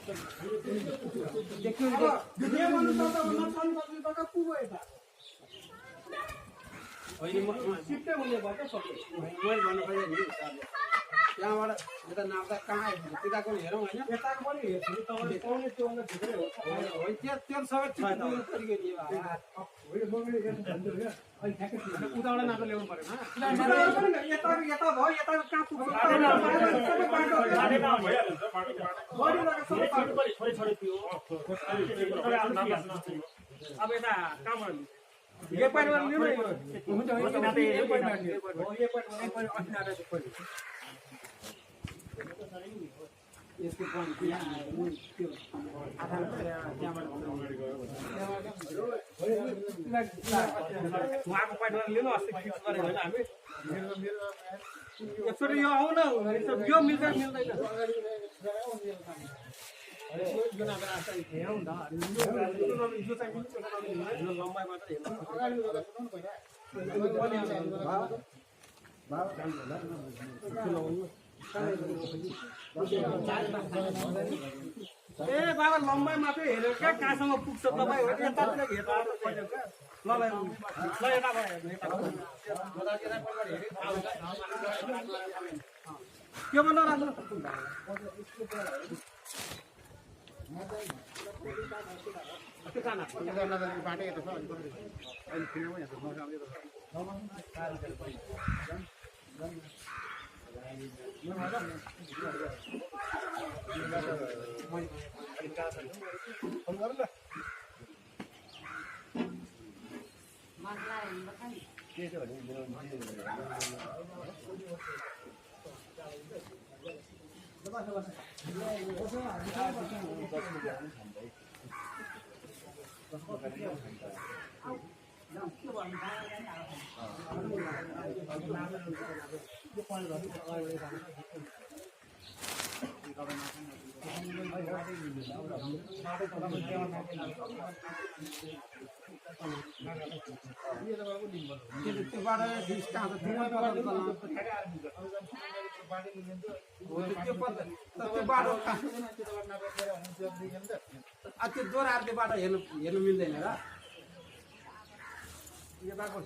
देखियो ये भन्नु त नछन् बस्नु त पुगो यता अहिले म सिफ्टै हुने भयो त सबै मैले भन्नु खोजे नि त्यहाँबाट यता नाप्दा कहाँ आइपुग्यो त्यताको हेरौँ होइन यताको पनि हेर्छु तपाईँले पाउने त्यो भन्दा भित्रै हो होइन त्यो सबै ठिक तरिके दियो होइन मगले हेर्नु भन्छु हैन अहिले ठ्याक्कै उताबाट नाप्दा ल्याउनु परेन यता यता भयो यताको कहाँ पुग्छ सबै बाटो भइहाल्छ बाटो बडी लगा सबै बाटो छोडी छोडी पियो अब यता कहाँबाट ये पाइबाट लिनु न हुन्छ हुन्छ नापे यो पाइबाट लिनु हो यो पाइबाट अस्ति नाटा पऱ्यो यसको पनि त्यो आधा त्यहाँबाट उहाँको पाइबाट लिनु अस्ति फिक्स गरेको होइन हामी एकचोटि यो आउन यो मिल्छ मिल्दैन यो नापेर आस्था हेरौँ न यो चाहिँ मिल्छ यो लम्बाइ मात्र हेर्नु ए बाबा लम्बाइ मात्रै हेरेर क्या कहाँसम्म पुग्छ तपाईँ यतातिर हेर्नु ल ल यताबाट के भन्नु राम्रो बाटो यता छ त्यो जोराहरुको बाटो हेर्नु मिल्दैन र यो बाटो